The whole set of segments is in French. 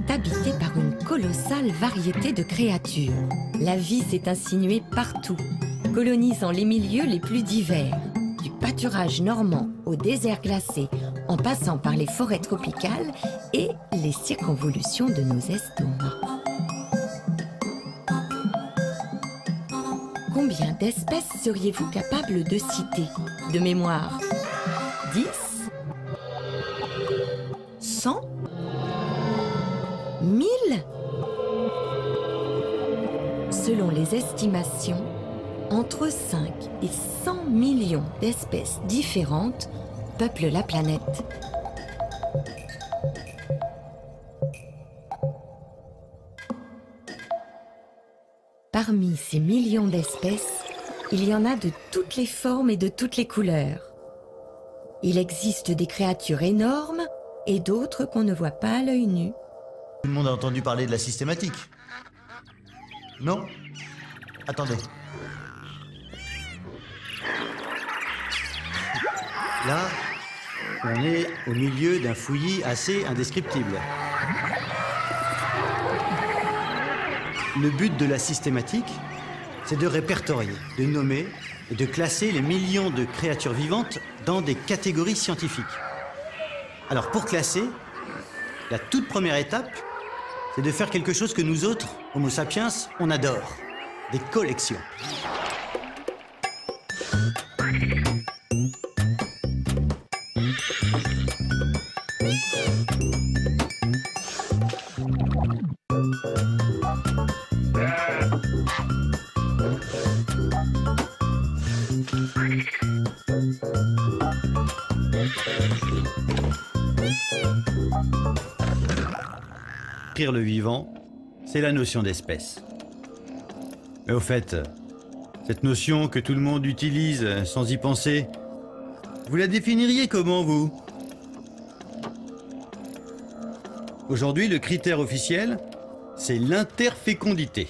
habité par une colossale variété de créatures. La vie s'est insinuée partout, colonisant les milieux les plus divers, du pâturage normand au désert glacé, en passant par les forêts tropicales et les circonvolutions de nos estomacs. Combien d'espèces seriez-vous capable de citer? De mémoire, 10? 100? 1000? Selon les estimations, entre 5 et 100 millions d'espèces différentes peuplent la planète. Parmi ces millions d'espèces, il y en a de toutes les formes et de toutes les couleurs. Il existe des créatures énormes et d'autres qu'on ne voit pas à l'œil nu. Tout le monde a entendu parler de la systématique. Non? Attendez. Là, on est au milieu d'un fouillis assez indescriptible. Le but de la systématique, c'est de répertorier, de nommer et de classer les millions de créatures vivantes dans des catégories scientifiques. Alors pour classer, la toute première étape, c'est de faire quelque chose que nous autres, Homo sapiens, on adore. Des collections. Décrire le vivant, c'est la notion d'espèce. Mais au fait, cette notion que tout le monde utilise sans y penser, vous la définiriez comment, vous? Aujourd'hui, le critère officiel, c'est l'interfécondité.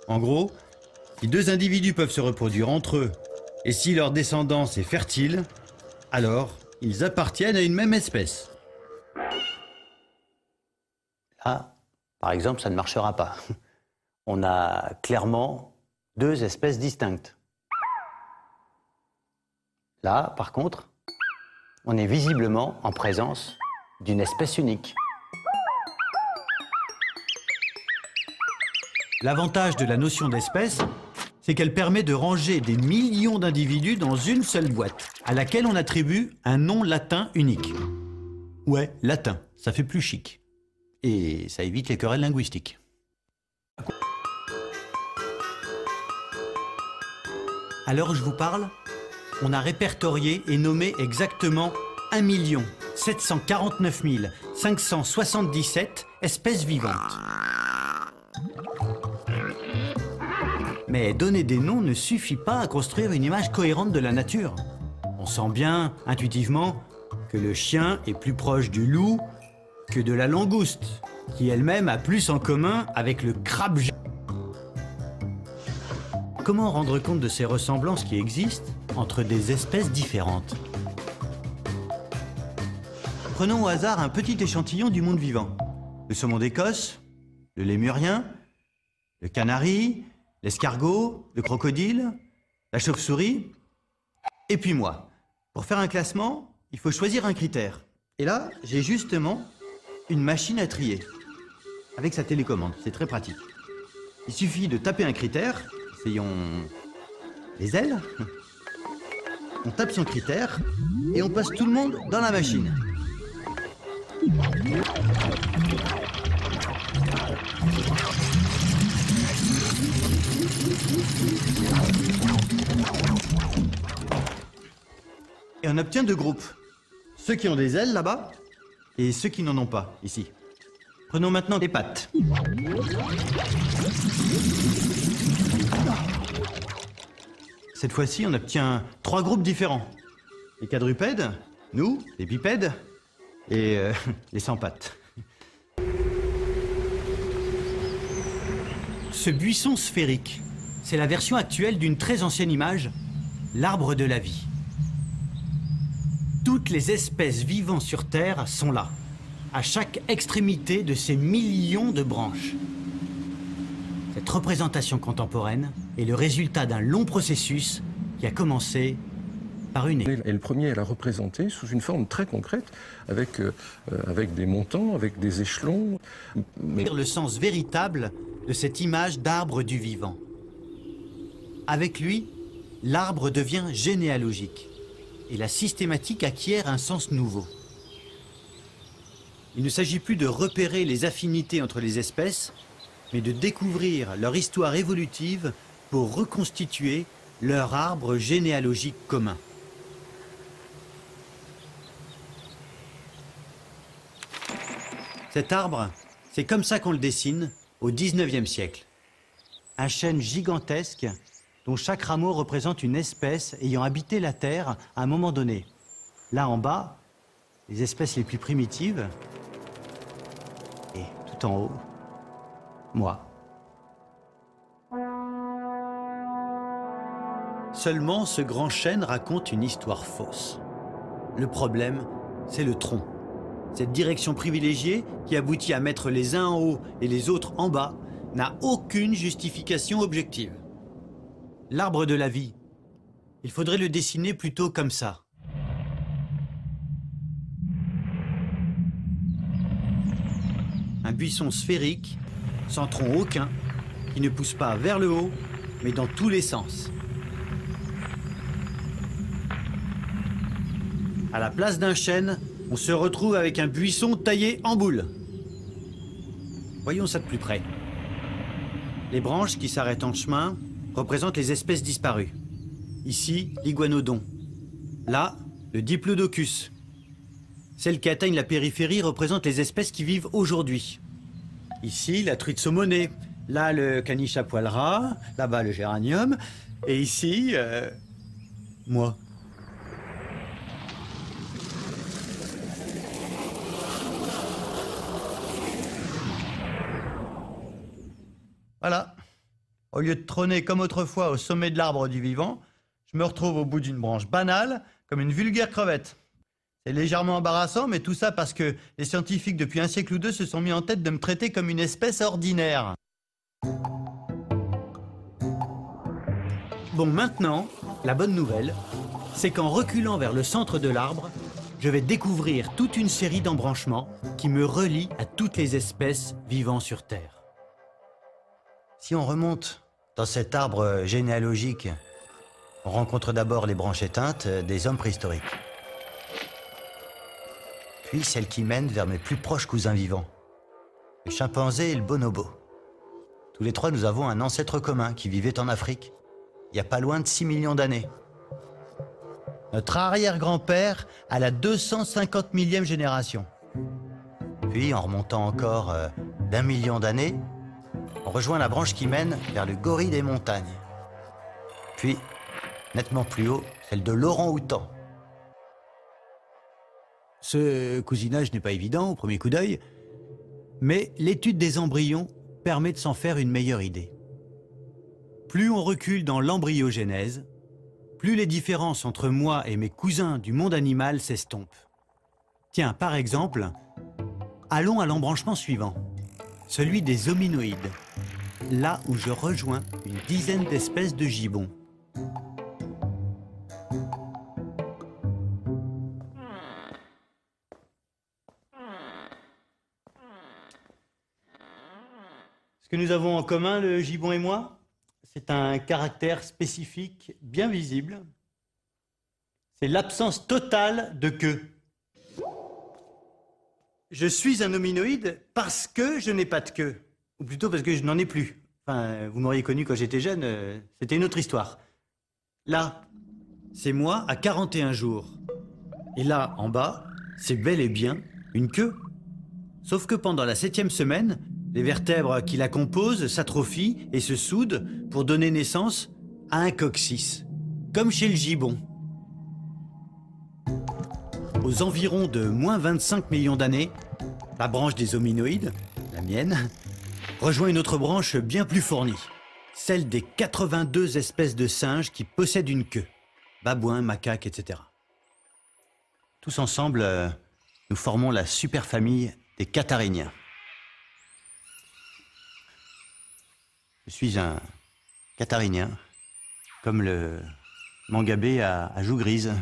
En gros, si deux individus peuvent se reproduire entre eux, et si leur descendance est fertile, alors ils appartiennent à une même espèce. Là, par exemple, ça ne marchera pas. On a clairement deux espèces distinctes. Là, par contre, on est visiblement en présence d'une espèce unique. L'avantage de la notion d'espèce, c'est qu'elle permet de ranger des millions d'individus dans une seule boîte, à laquelle on attribue un nom latin unique. Ouais, latin, ça fait plus chic. Et ça évite les querelles linguistiques. À l'heure où je vous parle, on a répertorié et nommé exactement 1 749 577 espèces vivantes. Mais donner des noms ne suffit pas à construire une image cohérente de la nature. On sent bien, intuitivement, que le chien est plus proche du loup que de la langouste, qui elle-même a plus en commun avec le crabe géant. Comment rendre compte de ces ressemblances qui existent entre des espèces différentes? Prenons au hasard un petit échantillon du monde vivant. Le saumon d'Écosse, le lémurien, le canari, l'escargot, le crocodile, la chauve-souris, et puis moi. Pour faire un classement, il faut choisir un critère. Et là, j'ai justement une machine à trier. Avec sa télécommande, c'est très pratique. Il suffit de taper un critère, essayons les ailes. On tape son critère et on passe tout le monde dans la machine. Et on obtient deux groupes. Ceux qui ont des ailes là-bas et ceux qui n'en ont pas, ici. Prenons maintenant les pattes. Cette fois-ci, on obtient 3 groupes différents. Les quadrupèdes, nous, les bipèdes et les sans pattes. Ce buisson sphérique, c'est la version actuelle d'une très ancienne image, l'arbre de la vie. Toutes les espèces vivant sur Terre sont là. à chaque extrémité de ces millions de branches. Cette représentation contemporaine est le résultat d'un long processus qui a commencé par une époque. Et le premier à la représenter sous une forme très concrète, avec des montants, avec des échelons. Mais le sens véritable de cette image d'arbre du vivant. Avec lui, l'arbre devient généalogique et la systématique acquiert un sens nouveau. Il ne s'agit plus de repérer les affinités entre les espèces, mais de découvrir leur histoire évolutive pour reconstituer leur arbre généalogique commun. Cet arbre, c'est comme ça qu'on le dessine au XIXe siècle. Un chêne gigantesque dont chaque rameau représente une espèce ayant habité la Terre à un moment donné. Là en bas, les espèces les plus primitives, et tout en haut, moi. Seulement, ce grand chêne raconte une histoire fausse. Le problème, c'est le tronc. Cette direction privilégiée, qui aboutit à mettre les uns en haut et les autres en bas, n'a aucune justification objective. L'arbre de la vie, il faudrait le dessiner plutôt comme ça. Un buisson sphérique, sans tronc aucun, qui ne pousse pas vers le haut, mais dans tous les sens. À la place d'un chêne, on se retrouve avec un buisson taillé en boule. Voyons ça de plus près. Les branches qui s'arrêtent en chemin représentent les espèces disparues. Ici, l'iguanodon. Là, le diplodocus. Celles qui atteignent la périphérie représentent les espèces qui vivent aujourd'hui. Ici, la truite saumonée. Là, le caniche à poil ras. Là-bas, le géranium. Et ici, moi. Voilà. Au lieu de trôner comme autrefois au sommet de l'arbre du vivant, je me retrouve au bout d'une branche banale, comme une vulgaire crevette. C'est légèrement embarrassant, mais tout ça parce que les scientifiques, depuis un siècle ou deux, se sont mis en tête de me traiter comme une espèce ordinaire. Bon, maintenant, la bonne nouvelle, c'est qu'en reculant vers le centre de l'arbre, je vais découvrir toute une série d'embranchements qui me relient à toutes les espèces vivant sur Terre. Si on remonte dans cet arbre généalogique, on rencontre d'abord les branches éteintes des hommes préhistoriques. Puis celles qui mènent vers mes plus proches cousins vivants, le chimpanzé et le bonobo. Tous les trois, nous avons un ancêtre commun qui vivait en Afrique, il n'y a pas loin de 6 millions d'années. Notre arrière-grand-père à la 250 millième génération. Puis, en remontant encore d'1 million d'années, on rejoint la branche qui mène vers le gorille des montagnes. Puis, nettement plus haut, celle de l'orang-outan. Ce cousinage n'est pas évident au premier coup d'œil, mais l'étude des embryons permet de s'en faire une meilleure idée. Plus on recule dans l'embryogénèse, plus les différences entre moi et mes cousins du monde animal s'estompent. Tiens, par exemple, allons à l'embranchement suivant, celui des hominoïdes, là où je rejoins une dizaine d'espèces de gibbons. Ce que nous avons en commun, le gibbon et moi, c'est un caractère spécifique bien visible. C'est l'absence totale de queue. Je suis un hominoïde parce que je n'ai pas de queue. Ou plutôt parce que je n'en ai plus. Enfin, vous m'auriez connu quand j'étais jeune, c'était une autre histoire. Là, c'est moi à 41 jours. Et là, en bas, c'est bel et bien une queue. Sauf que pendant la 7e semaine, les vertèbres qui la composent s'atrophient et se soudent pour donner naissance à un coccyx, comme chez le gibbon. Aux environs de moins 25 millions d'années, la branche des hominoïdes, la mienne, rejoint une autre branche bien plus fournie, celle des 82 espèces de singes qui possèdent une queue, babouins, macaques, etc. Tous ensemble, nous formons la superfamille des cathariniens. Je suis un catharinien, comme le mangabé à joues grises,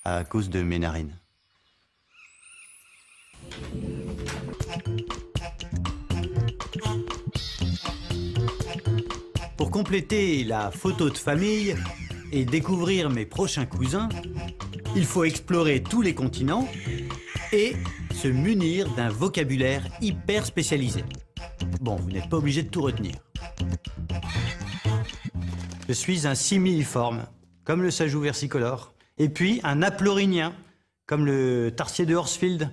à cause de mes narines. Pour compléter la photo de famille et découvrir mes prochains cousins, il faut explorer tous les continents et se munir d'un vocabulaire hyper spécialisé. Bon, vous n'êtes pas obligé de tout retenir. Je suis un similiforme, comme le sajou versicolore, et puis un aplorinien, comme le tarsier de Horsfield.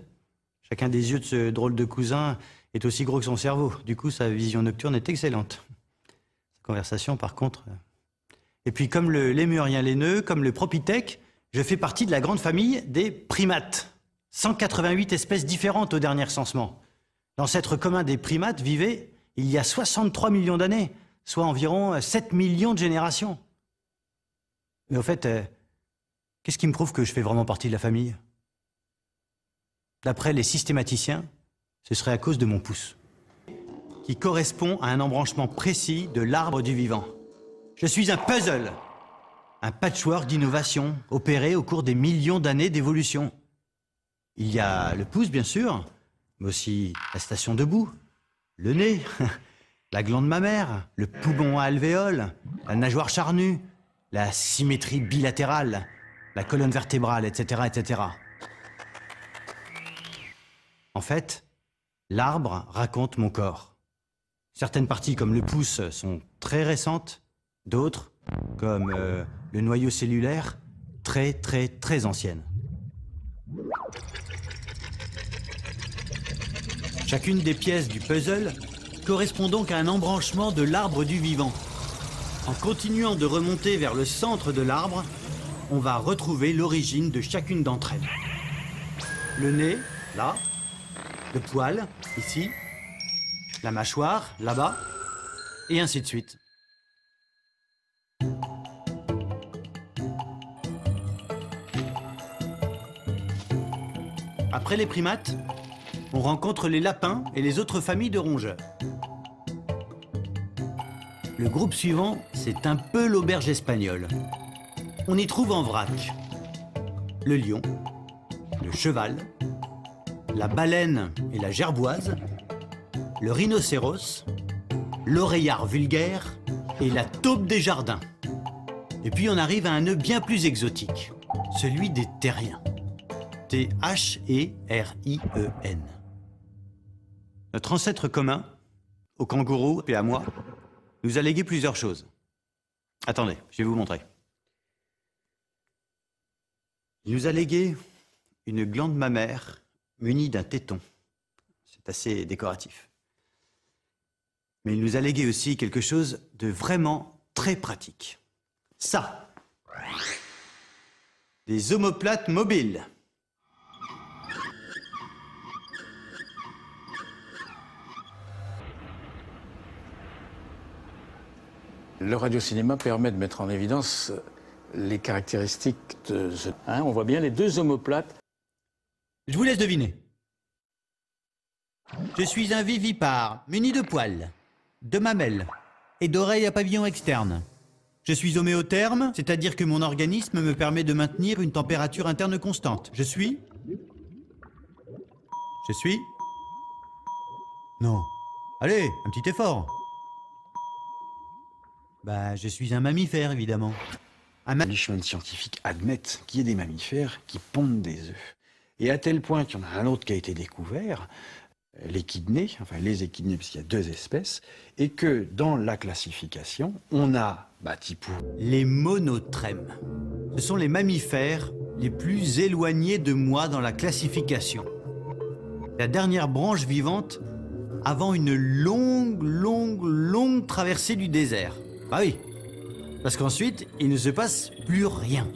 Chacun des yeux de ce drôle de cousin est aussi gros que son cerveau. Du coup, sa vision nocturne est excellente. Sa conversation, par contre... Et puis, comme le lémurien laineux, comme le propithèque, je fais partie de la grande famille des primates. 188 espèces différentes au dernier recensement. L'ancêtre commun des primates vivait il y a 63 millions d'années, soit environ 7 millions de générations. Mais au fait, qu'est-ce qui me prouve que je fais vraiment partie de la famille? D'après les systématiciens, ce serait à cause de mon pouce, qui correspond à un embranchement précis de l'arbre du vivant. Je suis un puzzle, un patchwork d'innovation opéré au cours des millions d'années d'évolution. Il y a le pouce, bien sûr, mais aussi la station debout, le nez, la glande mammaire, le poumon à alvéole, la nageoire charnue, la symétrie bilatérale, la colonne vertébrale, etc., etc. En fait, l'arbre raconte mon corps. Certaines parties, comme le pouce, sont très récentes, d'autres, comme le noyau cellulaire, très, très, très anciennes. Chacune des pièces du puzzle correspond donc à un embranchement de l'arbre du vivant. En continuant de remonter vers le centre de l'arbre, on va retrouver l'origine de chacune d'entre elles. Le nez, là, le poil, ici, la mâchoire, là-bas, et ainsi de suite. Après les primates, on rencontre les lapins et les autres familles de rongeurs. Le groupe suivant, c'est un peu l'auberge espagnole. On y trouve en vrac le lion, le cheval, la baleine et la gerboise, le rhinocéros, l'oreillard vulgaire et la taupe des jardins. Et puis on arrive à un nœud bien plus exotique, celui des terriens. T-H-E-R-I-E-N. Notre ancêtre commun, au kangourou et à moi, nous a légué plusieurs choses. Attendez, je vais vous montrer. Il nous a légué une glande mammaire munie d'un téton. C'est assez décoratif. Mais il nous a légué aussi quelque chose de vraiment très pratique. Ça. Des omoplates mobiles. Le radiocinéma permet de mettre en évidence les caractéristiques de ce... on voit bien les deux omoplates. Je vous laisse deviner. Je suis un vivipare muni de poils, de mamelles et d'oreilles à pavillon externe. Je suis homéotherme, c'est-à-dire que mon organisme me permet de maintenir une température interne constante. Je suis... Non. Allez, un petit effort. Bah, je suis un mammifère, évidemment. Les chemins scientifiques admettent qu'il y ait des mammifères qui pondent des œufs. Et à tel point qu'il y en a un autre qui a été découvert, l'échidné, enfin les échidnés, parce qu'il y a deux espèces, et que dans la classification, on a bâti pour... Les monotrèmes. Ce sont les mammifères les plus éloignés de moi dans la classification. La dernière branche vivante avant une longue traversée du désert. Ah oui, parce qu'ensuite, il ne se passe plus rien.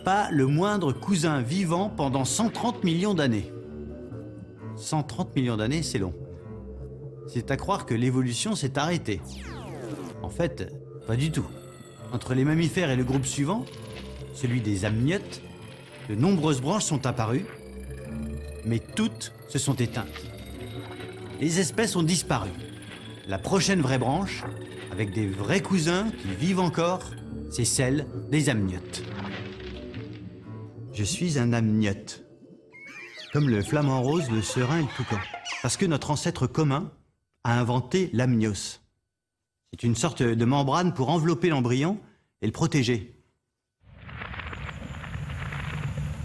Pas le moindre cousin vivant pendant 130 millions d'années. 130 millions d'années, c'est long. C'est à croire que l'évolution s'est arrêtée. En fait, pas du tout. Entre les mammifères et le groupe suivant, celui des amniotes, de nombreuses branches sont apparues. mais toutes se sont éteintes. Les espèces ont disparu. La prochaine vraie branche, avec des vrais cousins qui vivent encore, c'est celle des amniotes. Je suis un amniote, comme le flamant rose, le serin et le toucan, parce que notre ancêtre commun a inventé l'amnios. C'est une sorte de membrane pour envelopper l'embryon et le protéger.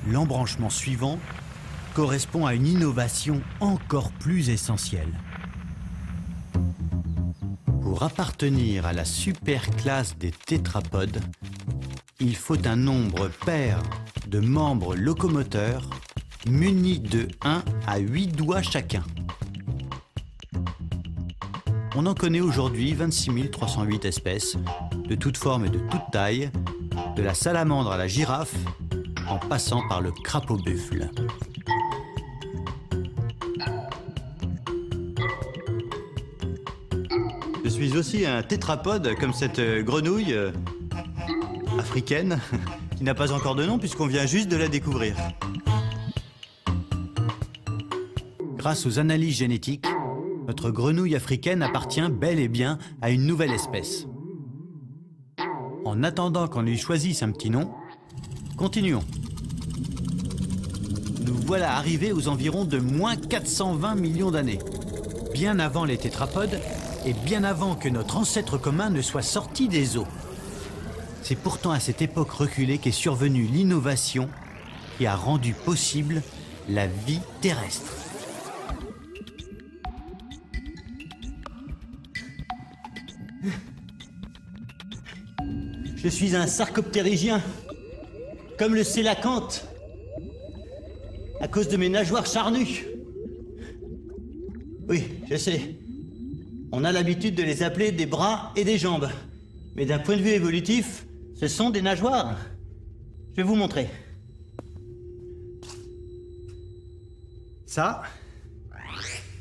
L'embranchement suivant correspond à une innovation encore plus essentielle. Pour appartenir à la superclasse des tétrapodes, il faut un nombre pair de membres locomoteurs munis de 1 à 8 doigts chacun. On en connaît aujourd'hui 26 308 espèces, de toutes formes et de toutes tailles, de la salamandre à la girafe, en passant par le crapaud-buffle. Je suis aussi un tétrapode, comme cette grenouille africaine, qui n'a pas encore de nom puisqu'on vient juste de la découvrir. Grâce aux analyses génétiques, notre grenouille africaine appartient bel et bien à une nouvelle espèce. En attendant qu'on lui choisisse un petit nom, continuons. Nous voilà arrivés aux environs de moins 420 millions d'années, bien avant les tétrapodes et bien avant que notre ancêtre commun ne soit sorti des eaux. C'est pourtant à cette époque reculée qu'est survenue l'innovation qui a rendu possible la vie terrestre. Je suis un sarcoptérygien, comme le sélacanthe, à cause de mes nageoires charnues. Oui, je sais. On a l'habitude de les appeler des bras et des jambes. Mais d'un point de vue évolutif, ce sont des nageoires. Je vais vous montrer. Ça,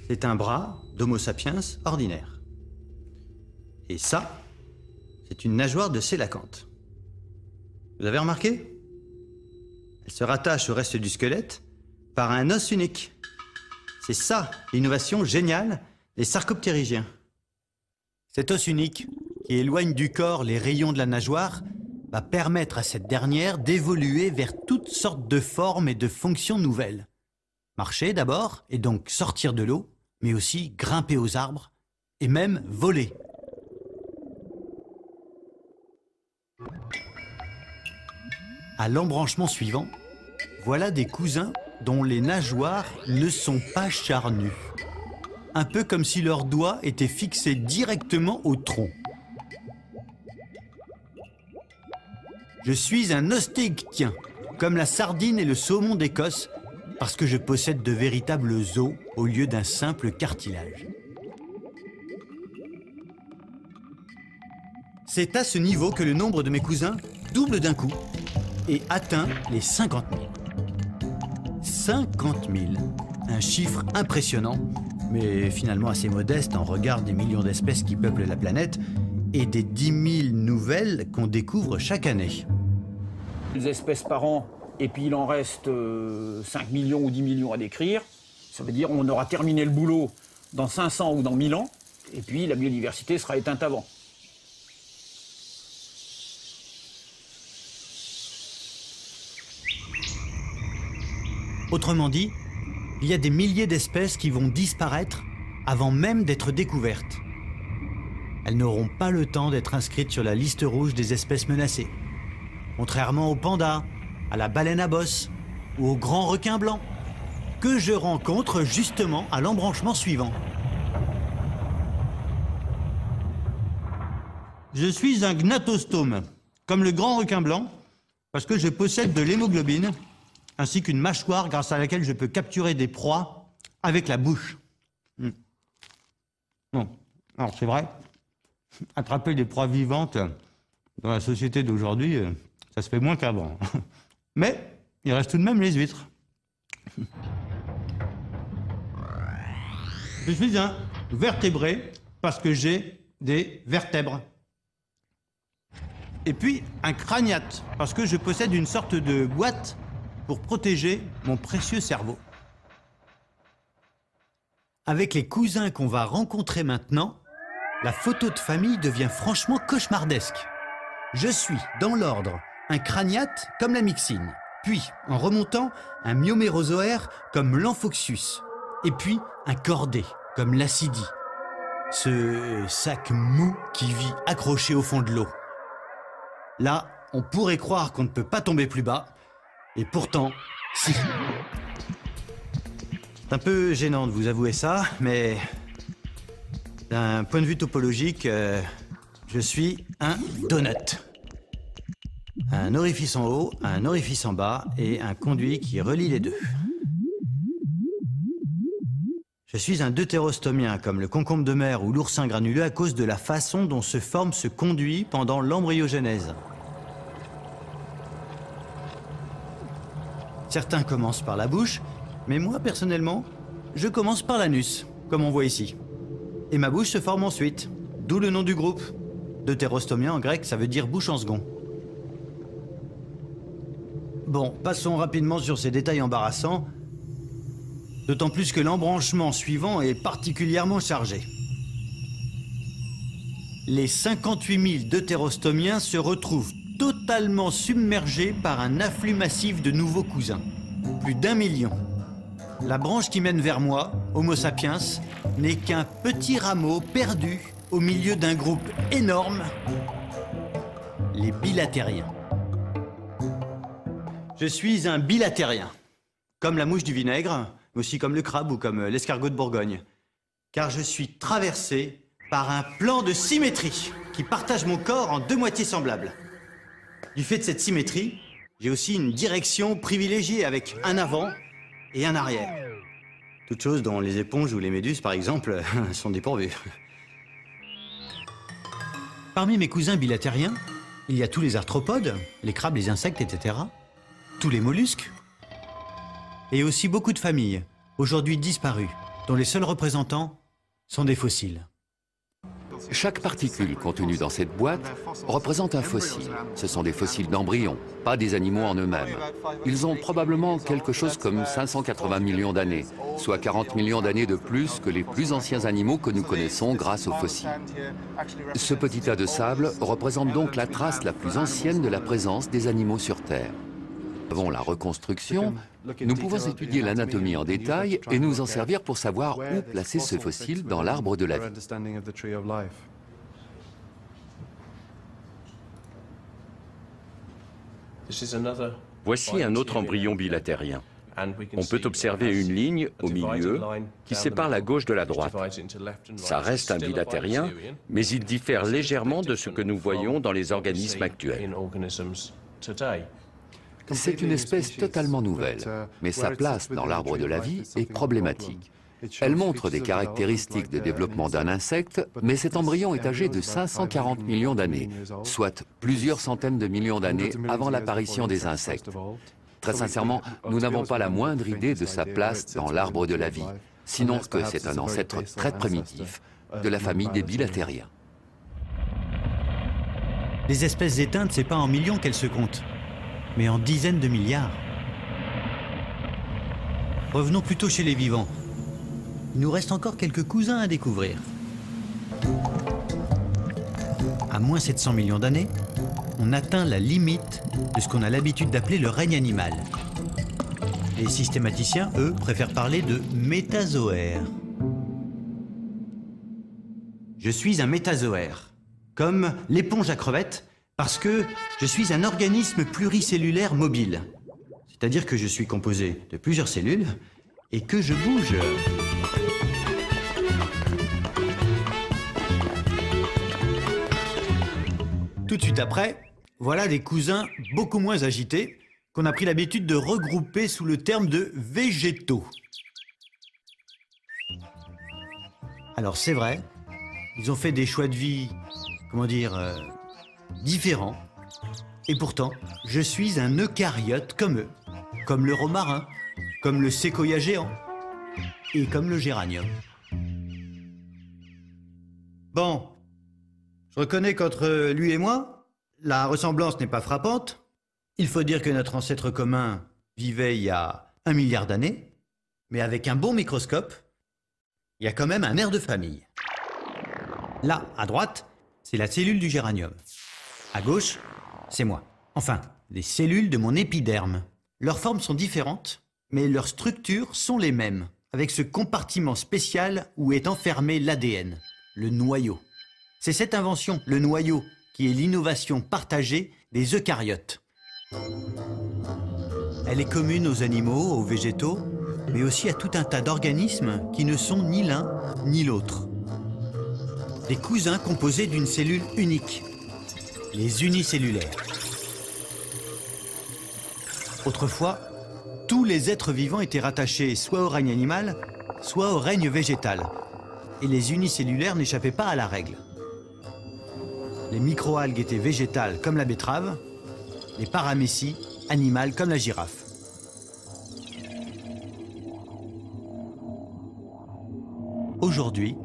c'est un bras d'Homo sapiens ordinaire. Et ça, c'est une nageoire de sélacanthe. Vous avez remarqué? Elle se rattache au reste du squelette par un os unique. C'est ça, l'innovation géniale des sarcoptérygiens. Cet os unique, qui éloigne du corps les rayons de la nageoire, va permettre à cette dernière d'évoluer vers toutes sortes de formes et de fonctions nouvelles. Marcher d'abord, et donc sortir de l'eau, mais aussi grimper aux arbres, et même voler. À l'embranchement suivant, voilà des cousins dont les nageoires ne sont pas charnues. Un peu comme si leurs doigts étaient fixés directement au tronc. Je suis un ostéichtien, comme la sardine et le saumon d'Écosse, parce que je possède de véritables os au lieu d'un simple cartilage. C'est à ce niveau que le nombre de mes cousins double d'un coup et atteint les 50 000. 50 000, un chiffre impressionnant, mais finalement assez modeste en regard des millions d'espèces qui peuplent la planète et des 10 000 nouvelles qu'on découvre chaque année. Les espèces par an, et puis il en reste 5 millions ou 10 millions à décrire. Ça veut dire qu'on aura terminé le boulot dans 500 ou dans 1000 ans, et puis la biodiversité sera éteinte avant. Autrement dit, il y a des milliers d'espèces qui vont disparaître avant même d'être découvertes. Elles n'auront pas le temps d'être inscrites sur la liste rouge des espèces menacées. Contrairement aux pandas, à la baleine à bosse ou au grand requin blanc, que je rencontre justement à l'embranchement suivant. Je suis un gnatostome, comme le grand requin blanc, parce que je possède de l'hémoglobine, ainsi qu'une mâchoire grâce à laquelle je peux capturer des proies avec la bouche. Non, alors c'est vrai, attraper des proies vivantes dans la société d'aujourd'hui, ça se fait moins qu'avant. Mais il reste tout de même les huîtres. Je suis un vertébré parce que j'ai des vertèbres. Et puis un craniate parce que je possède une sorte de boîte pour protéger mon précieux cerveau. Avec les cousins qu'on va rencontrer maintenant, la photo de famille devient franchement cauchemardesque. Je suis, dans l'ordre, un craniate comme la myxine, puis, en remontant, un myomérozoaire comme l'Amphoxus, et puis un cordé comme l'Acidie. Ce sac mou qui vit accroché au fond de l'eau. Là, on pourrait croire qu'on ne peut pas tomber plus bas, et pourtant, si. C'est un peu gênant de vous avouer ça, mais d'un point de vue topologique, je suis un donut. Un orifice en haut, un orifice en bas et un conduit qui relie les deux. Je suis un deutérostomien, comme le concombre de mer ou l'oursin granuleux, à cause de la façon dont se forme ce conduit pendant l'embryogenèse. Certains commencent par la bouche, mais moi, personnellement, je commence par l'anus, comme on voit ici. Et ma bouche se forme ensuite, d'où le nom du groupe. Deutérostomien en grec, ça veut dire bouche en second. Bon, passons rapidement sur ces détails embarrassants, d'autant plus que l'embranchement suivant est particulièrement chargé. Les 58 000 deutérostomiens se retrouvent totalement submergés par un afflux massif de nouveaux cousins. Plus d'1 million. La branche qui mène vers moi, Homo sapiens, n'est qu'un petit rameau perdu au milieu d'un groupe énorme, les bilatériens. Je suis un bilatérien, comme la mouche du vinaigre, mais aussi comme le crabe ou comme l'escargot de Bourgogne, car je suis traversé par un plan de symétrie qui partage mon corps en deux moitiés semblables. Du fait de cette symétrie, j'ai aussi une direction privilégiée avec un avant et un arrière. Toutes choses dont les éponges ou les méduses, par exemple, sont dépourvues. Parmi mes cousins bilatériens, il y a tous les arthropodes, les crabes, les insectes, etc., tous les mollusques, et aussi beaucoup de familles, aujourd'hui disparues, dont les seuls représentants sont des fossiles. Chaque particule contenue dans cette boîte représente un fossile. Ce sont des fossiles d'embryons, pas des animaux en eux-mêmes. Ils ont probablement quelque chose comme 580 millions d'années, soit 40 millions d'années de plus que les plus anciens animaux que nous connaissons grâce aux fossiles. Ce petit tas de sable représente donc la trace la plus ancienne de la présence des animaux sur Terre. Avant la reconstruction, nous pouvons étudier l'anatomie en détail et nous en servir pour savoir où placer ce fossile dans l'arbre de la vie. Voici un autre embryon bilatérien. On peut observer une ligne au milieu qui sépare la gauche de la droite. Ça reste un bilatérien, mais il diffère légèrement de ce que nous voyons dans les organismes actuels. C'est une espèce totalement nouvelle, mais sa place dans l'arbre de la vie est problématique. Elle montre des caractéristiques de développement d'un insecte, mais cet embryon est âgé de 540 millions d'années, soit plusieurs centaines de millions d'années avant l'apparition des insectes. Très sincèrement, nous n'avons pas la moindre idée de sa place dans l'arbre de la vie, sinon que c'est un ancêtre très primitif de la famille des bilatériens. Les espèces éteintes, c'est pas en millions qu'elles se comptent, mais en dizaines de milliards. Revenons plutôt chez les vivants. Il nous reste encore quelques cousins à découvrir. À moins 700 millions d'années, on atteint la limite de ce qu'on a l'habitude d'appeler le règne animal. Les systématiciens, eux, préfèrent parler de métazoaires. Je suis un métazoaire, comme l'éponge à crevettes, parce que je suis un organisme pluricellulaire mobile. C'est-à-dire que je suis composé de plusieurs cellules et que je bouge. Tout de suite après, voilà des cousins beaucoup moins agités qu'on a pris l'habitude de regrouper sous le terme de végétaux. Alors c'est vrai, ils ont fait des choix de vie, comment dire, différents. Et pourtant, je suis un eucaryote comme eux, comme le romarin, comme le séquoia géant et comme le géranium. Bon, je reconnais qu'entre lui et moi, la ressemblance n'est pas frappante. Il faut dire que notre ancêtre commun vivait il y a 1 milliard d'années, mais avec un bon microscope, il y a quand même un air de famille. Là, à droite, c'est la cellule du géranium. À gauche, c'est moi. Enfin, les cellules de mon épiderme. Leurs formes sont différentes, mais leurs structures sont les mêmes, avec ce compartiment spécial où est enfermé l'ADN, le noyau. C'est cette invention, le noyau, qui est l'innovation partagée des eucaryotes. Elle est commune aux animaux, aux végétaux, mais aussi à tout un tas d'organismes qui ne sont ni l'un ni l'autre. Des cousins composés d'une cellule unique, les unicellulaires. Autrefois, tous les êtres vivants étaient rattachés soit au règne animal, soit au règne végétal. Et les unicellulaires n'échappaient pas à la règle. Les microalgues étaient végétales comme la betterave, les paramécies animales comme la girafe. Aujourd'hui,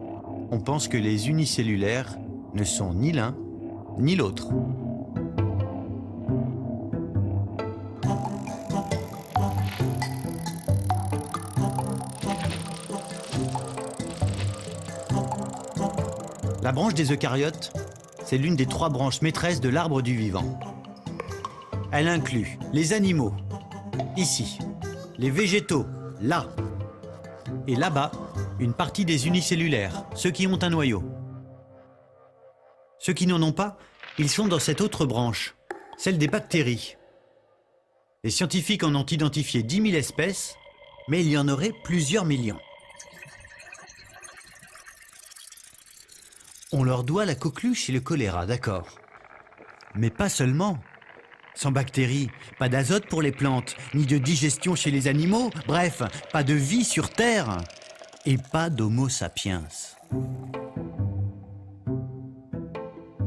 on pense que les unicellulaires ne sont ni l'un ni l'autre. La branche des eucaryotes, c'est l'une des 3 branches maîtresses de l'arbre du vivant. Elle inclut les animaux, ici, les végétaux, là, et là-bas, une partie des unicellulaires, ceux qui ont un noyau. Ceux qui n'en ont pas, ils sont dans cette autre branche, celle des bactéries. Les scientifiques en ont identifié 10 000 espèces, mais il y en aurait plusieurs millions. On leur doit la coqueluche et le choléra, d'accord. Mais pas seulement. Sans bactéries, pas d'azote pour les plantes, ni de digestion chez les animaux, bref, pas de vie sur Terre. Et pas d'Homo sapiens.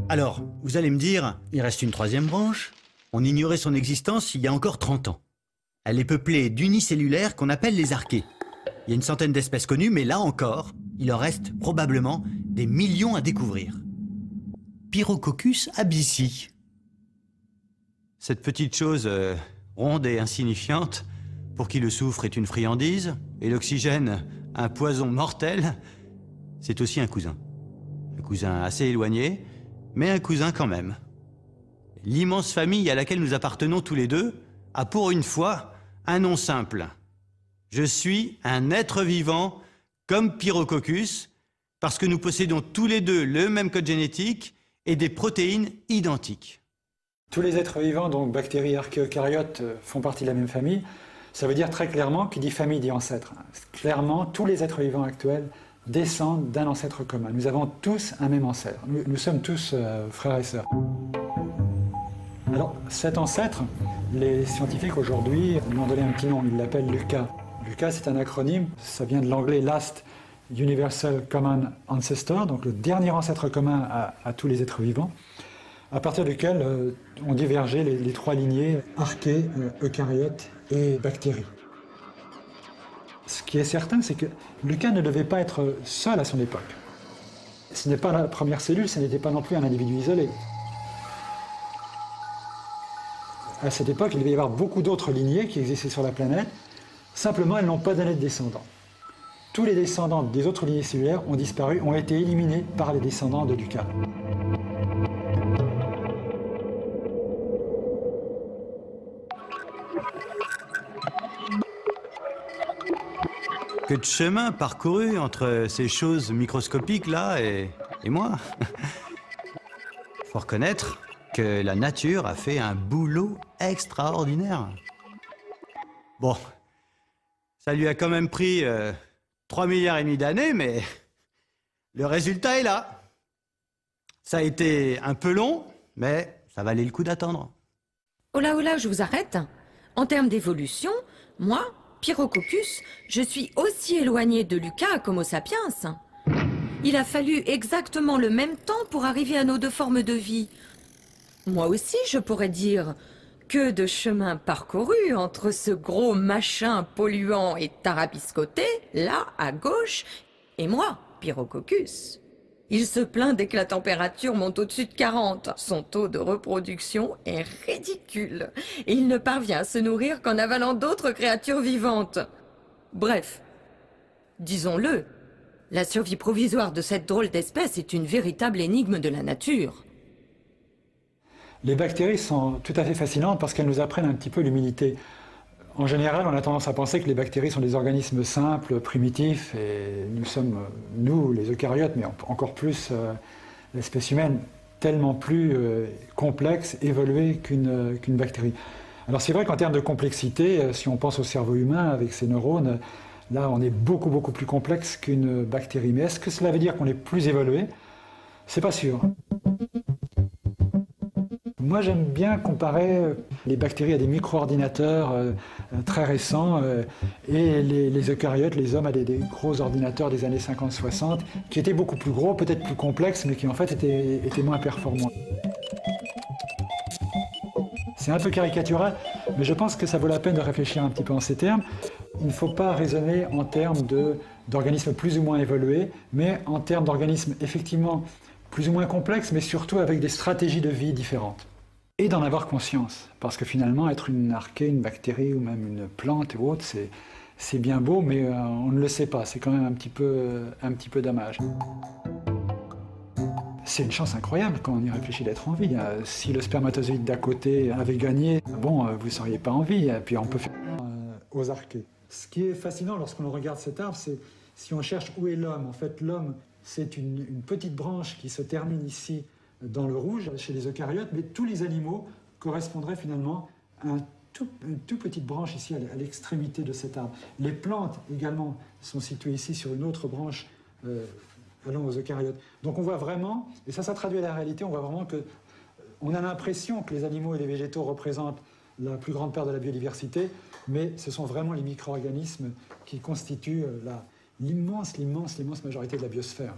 Alors, vous allez me dire, il reste une 3e branche. On ignorait son existence il y a encore 30 ans. Elle est peuplée d'unicellulaires qu'on appelle les archées. Il y a une centaine d'espèces connues, mais là encore, il en reste probablement des millions à découvrir. Pyrococcus abyssi. Cette petite chose ronde et insignifiante, pour qui le soufre est une friandise, et l'oxygène un poison mortel, c'est aussi un cousin. Un cousin assez éloigné, mais un cousin quand même. L'immense famille à laquelle nous appartenons tous les deux a pour une fois un nom simple. Je suis un être vivant comme Pyrococcus, parce que nous possédons tous les deux le même code génétique et des protéines identiques. Tous les êtres vivants, donc bactéries, archéocaryotes, font partie de la même famille. Ça veut dire très clairement, qui dit famille dit ancêtre. Clairement, tous les êtres vivants actuels descendent d'un ancêtre commun. Nous avons tous un même ancêtre. Nous sommes tous frères et sœurs. Alors, cet ancêtre, les scientifiques aujourd'hui lui ont donné un petit nom, ils l'appellent LUCA. LUCA, c'est un acronyme, ça vient de l'anglais Last Universal Common Ancestor, donc le dernier ancêtre commun à tous les êtres vivants, à partir duquel ont divergé les 3 lignées archées, eucaryotes et bactéries. Ce qui est certain, c'est que LUCA ne devait pas être seul à son époque. Ce n'est pas la première cellule, ce n'était pas non plus un individu isolé. À cette époque, il devait y avoir beaucoup d'autres lignées qui existaient sur la planète, simplement elles n'ont pas donné de descendants. Tous les descendants des autres lignées cellulaires ont disparu, ont été éliminés par les descendants de LUCA. Que de chemin parcouru entre ces choses microscopiques là et moi. Faut reconnaître que la nature a fait un boulot extraordinaire. Bon, ça lui a quand même pris 3,5 milliards d'années, mais le résultat est là. Ça a été un peu long, mais ça valait le coup d'attendre. Oh là, je vous arrête. En termes d'évolution, moi, Pyrococcus, je suis aussi éloigné de LUCA qu'Homo sapiens. Il a fallu exactement le même temps pour arriver à nos 2 formes de vie. Moi aussi, je pourrais dire, que de chemin parcouru entre ce gros machin polluant et tarabiscoté, là, à gauche, et moi, Pyrococcus. Il se plaint dès que la température monte au-dessus de 40. Son taux de reproduction est ridicule. Et il ne parvient à se nourrir qu'en avalant d'autres créatures vivantes. Bref, disons-le, La survie provisoire de cette drôle d'espèce est une véritable énigme de la nature. Les bactéries sont tout à fait fascinantes parce qu'elles nous apprennent un petit peu l'humilité. En général, on a tendance à penser que les bactéries sont des organismes simples, primitifs, et nous sommes, nous, les eucaryotes, mais encore plus l'espèce humaine, tellement plus complexe, évoluée qu'une bactérie. Alors c'est vrai qu'en termes de complexité, si on pense au cerveau humain avec ses neurones, là on est beaucoup plus complexe qu'une bactérie. Mais est-ce que cela veut dire qu'on est plus évolué? C'est pas sûr. Moi, j'aime bien comparer les bactéries à des micro-ordinateurs très récents et les eucaryotes, les hommes, à des gros ordinateurs des années 50-60 qui étaient beaucoup plus gros, peut-être plus complexes, mais qui en fait étaient moins performants. C'est un peu caricatural, mais je pense que ça vaut la peine de réfléchir un petit peu en ces termes. Il ne faut pas raisonner en termes d'organismes plus ou moins évolués, mais en termes d'organismes effectivement plus ou moins complexes, mais surtout avec des stratégies de vie différentes. Et d'en avoir conscience, parce que finalement, être une archée, une bactérie ou même une plante ou autre, c'est bien beau, mais on ne le sait pas. C'est quand même un petit peu dommage. C'est une chance incroyable quand on y réfléchit d'être en vie. Si le spermatozoïde d'à côté avait gagné, bon, vous ne seriez pas en vie. Et puis on peut faire aux archées. Ce qui est fascinant lorsqu'on regarde cet arbre, c'est si on cherche où est l'homme. En fait, l'homme, c'est une petite branche qui se termine ici, dans le rouge, chez les eucaryotes, mais tous les animaux correspondraient finalement à une toute petite branche ici à l'extrémité de cet arbre. Les plantes également sont situées ici sur une autre branche allant aux eucaryotes. Donc on voit vraiment, et ça traduit la réalité, on voit vraiment que on a l'impression que les animaux et les végétaux représentent la plus grande part de la biodiversité, mais ce sont vraiment les micro-organismes qui constituent l'immense majorité de la biosphère.